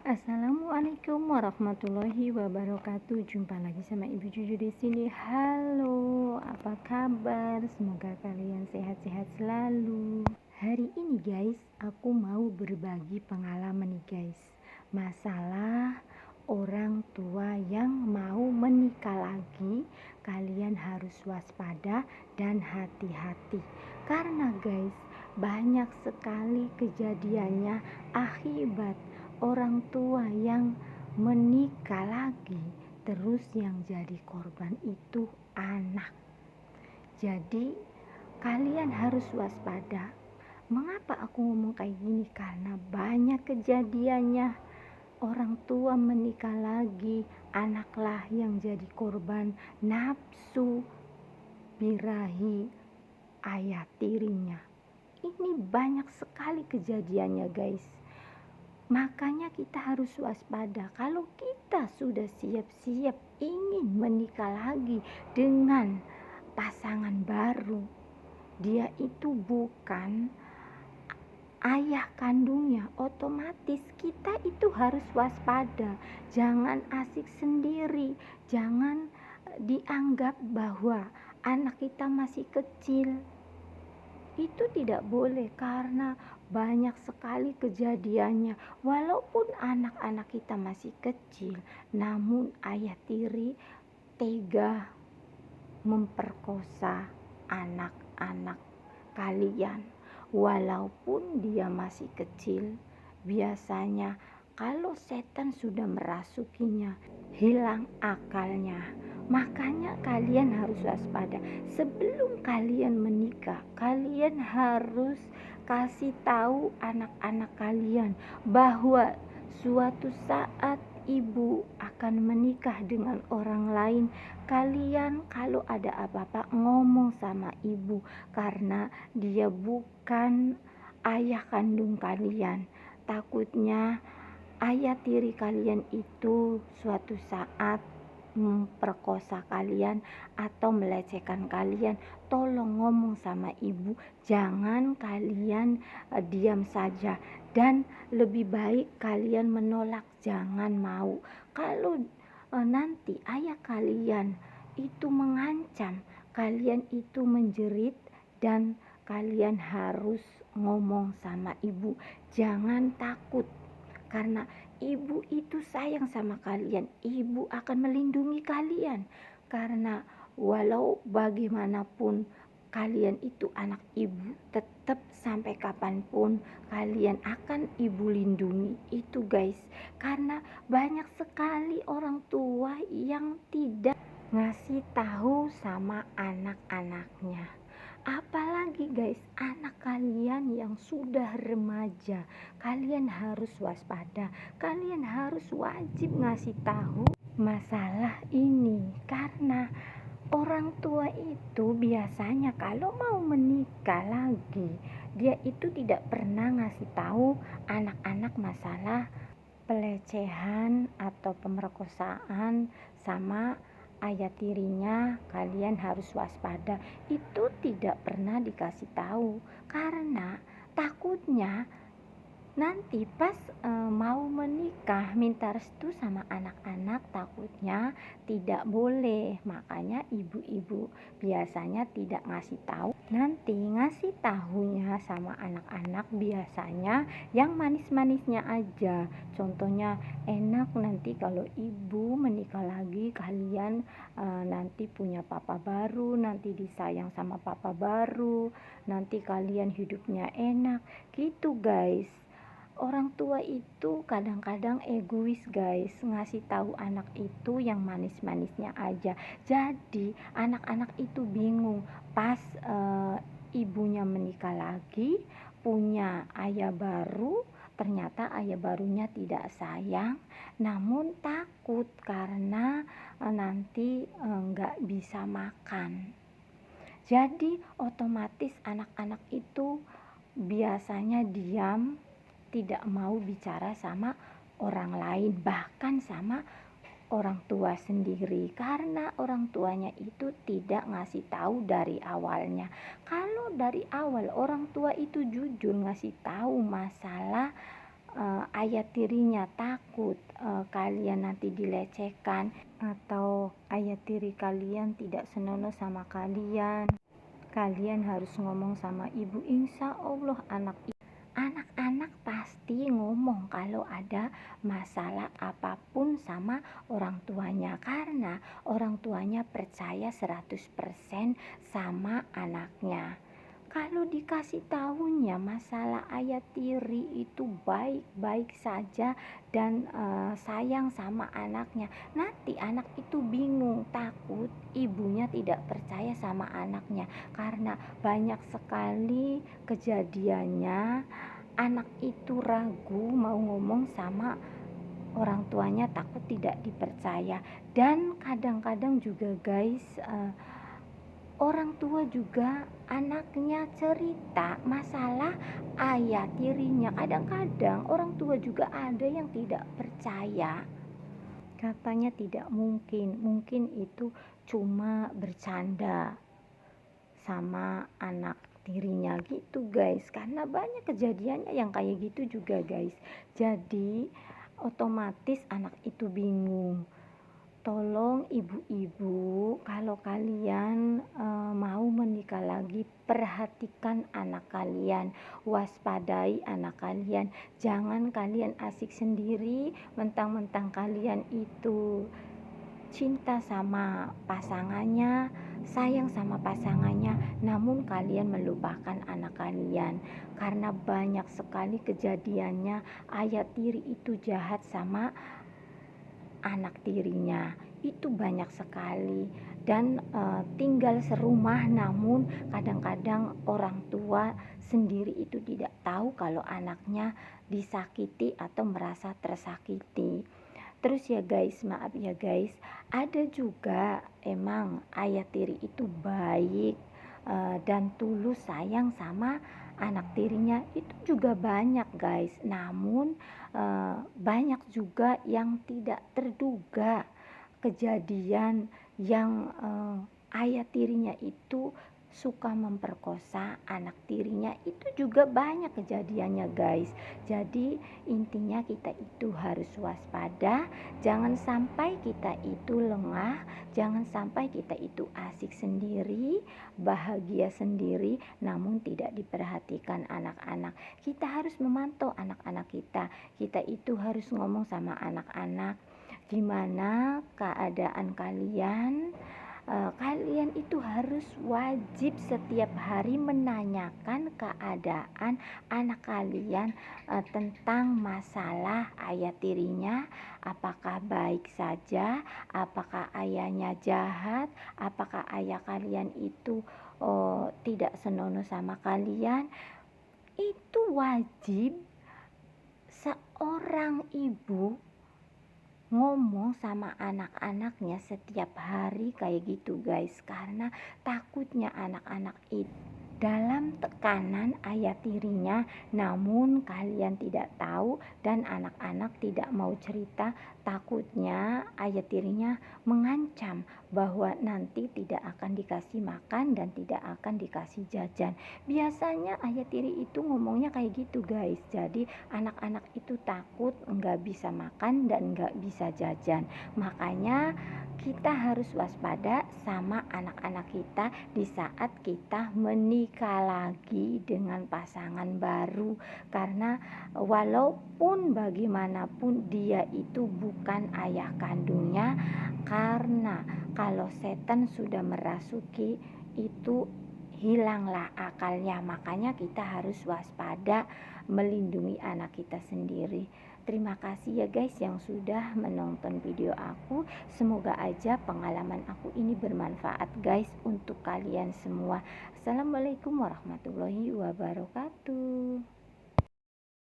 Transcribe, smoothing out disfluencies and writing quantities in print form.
Assalamualaikum warahmatullahi wabarakatuh. Jumpa lagi sama Ibu Cucu di sini. Halo, apa kabar? Semoga kalian sehat-sehat selalu. Hari ini guys, aku mau berbagi pengalaman nih guys. Masalah orang tua yang mau menikah lagi, kalian harus waspada dan hati-hati. Karena guys, banyak sekali kejadiannya akibat orang tua yang menikah lagi, terus yang jadi korban itu anak. Jadi kalian harus waspada. Mengapa aku ngomong kayak gini? Karena banyak kejadiannya orang tua menikah lagi, anaklah yang jadi korban nafsu birahi ayah tirinya. Ini banyak sekali kejadiannya guys. Makanya kita harus waspada. Kalau kita sudah siap-siap ingin menikah lagi dengan pasangan baru, dia itu bukan ayah kandungnya, otomatis kita itu harus waspada. Jangan asik sendiri, jangan dianggap bahwa anak kita masih kecil. Itu tidak boleh karena banyak sekali kejadiannya. Walaupun anak-anak kita masih kecil, namun ayah tiri tega memperkosa anak-anak kalian. Walaupun dia masih kecil, biasanya kalau setan sudah merasukinya, hilang akalnya. Makanya kalian harus waspada. Sebelum kalian menikah, kalian harus kasih tahu anak-anak kalian bahwa suatu saat ibu akan menikah dengan orang lain. Kalian kalau ada apa-apa ngomong sama ibu, karena dia bukan ayah kandung kalian. Takutnya ayah tiri kalian itu suatu saat memperkosa kalian atau melecehkan kalian. Tolong ngomong sama ibu, jangan kalian diam saja. Dan lebih baik kalian menolak, jangan mau. Kalau nanti ayah kalian itu mengancam, kalian itu menjerit, dan kalian harus ngomong sama ibu. Jangan takut, karena ibu itu sayang sama kalian. Ibu akan melindungi kalian. Karena walau bagaimanapun kalian itu anak ibu, tetap sampai kapanpun kalian akan ibu lindungi. Itu guys. Karena banyak sekali orang tua yang tidak ngasih tahu sama anak-anaknya. Apalagi guys, anak kalian yang sudah remaja, kalian harus waspada. Kalian harus wajib ngasih tahu masalah ini. Karena orang tua itu biasanya kalau mau menikah lagi, dia itu tidak pernah ngasih tahu anak-anak masalah pelecehan atau pemerkosaan sama ayah tirinya. Kalian harus waspada. Itu tidak pernah dikasih tahu karena takutnya nanti pas mau menikah minta restu sama anak-anak, takutnya tidak boleh. Makanya ibu-ibu biasanya tidak ngasih tahu. Nanti ngasih tahunya sama anak-anak biasanya yang manis-manisnya aja. Contohnya, enak nanti kalau ibu menikah lagi, kalian nanti punya papa baru, nanti disayang sama papa baru, nanti kalian hidupnya enak gitu guys. Orang tua itu kadang-kadang egois guys, ngasih tahu anak itu yang manis-manisnya aja. Jadi anak-anak itu bingung pas ibunya menikah lagi, punya ayah baru, ternyata ayah barunya tidak sayang, namun takut karena nanti nggak bisa makan. Jadi otomatis anak-anak itu biasanya diam, tidak mau bicara sama orang lain, bahkan sama orang tua sendiri, karena orang tuanya itu tidak ngasih tahu dari awalnya. Kalau dari awal orang tua itu jujur ngasih tahu masalah ayah tirinya takut kalian nanti dilecehkan, atau ayah tiri kalian tidak senonoh sama kalian, kalian harus ngomong sama ibu. Insya Allah anak-anak pasti ngomong kalau ada masalah apapun sama orang tuanya, karena orang tuanya percaya 100% sama anaknya. Kalau dikasih tahunya masalah ayah tiri itu baik-baik saja dan sayang sama anaknya, nanti anak itu bingung, takut ibunya tidak percaya sama anaknya. Karena banyak sekali kejadiannya anak itu ragu mau ngomong sama orang tuanya, takut tidak dipercaya. Dan kadang-kadang juga guys, orang tua juga anaknya cerita masalah ayah tirinya. Kadang-kadang orang tua juga ada yang tidak percaya, katanya tidak mungkin itu cuma bercanda sama anak tirinya gitu guys. Karena banyak kejadiannya yang kayak gitu juga guys. Jadi otomatis anak itu bingung. Tolong ibu-ibu, kalau kalian mau menikah lagi, perhatikan anak kalian, waspadai anak kalian. Jangan kalian asik sendiri, mentang-mentang kalian itu cinta sama pasangannya, sayang sama pasangannya, namun kalian melupakan anak kalian. Karena banyak sekali kejadiannya ayah tiri itu jahat sama anak tirinya, itu banyak sekali. Dan tinggal serumah, namun kadang-kadang orang tua sendiri itu tidak tahu kalau anaknya disakiti atau merasa tersakiti. Terus ya guys, maaf ya guys, ada juga emang ayah tiri itu baik dan tulus sayang sama anak tirinya, itu juga banyak guys. Namun banyak juga yang tidak terduga kejadian yang ayah tirinya itu suka memperkosa anak tirinya, itu juga banyak kejadiannya guys. Jadi intinya kita itu harus waspada, jangan sampai kita itu lengah, jangan sampai kita itu asik sendiri, bahagia sendiri, namun tidak diperhatikan anak-anak. Kita harus memantau anak-anak kita. Kita itu harus ngomong sama anak-anak, gimana keadaan kalian. Kalian itu harus wajib setiap hari menanyakan keadaan anak kalian tentang masalah ayah tirinya, apakah baik saja, apakah ayahnya jahat, apakah ayah kalian itu tidak senonoh sama kalian. Itu wajib seorang ibu ngomong sama anak-anaknya setiap hari kayak gitu guys. Karena takutnya anak-anak itu dalam tekanan ayah tirinya, namun kalian tidak tahu dan anak-anak tidak mau cerita. Takutnya ayah tirinya mengancam bahwa nanti tidak akan dikasih makan dan tidak akan dikasih jajan. Biasanya ayah tiri itu ngomongnya kayak gitu guys. Jadi anak-anak itu takut nggak bisa makan dan nggak bisa jajan. Makanya kita harus waspada sama anak-anak kita di saat kita menikah lagi dengan pasangan baru. Karena walaupun bagaimanapun dia itu bukan ayah kandungnya, karena kalau setan sudah merasuki itu hilanglah akalnya. Makanya kita harus waspada melindungi anak kita sendiri. Terima kasih ya guys yang sudah menonton video aku. Semoga aja pengalaman aku ini bermanfaat guys untuk kalian semua. Assalamualaikum warahmatullahi wabarakatuh.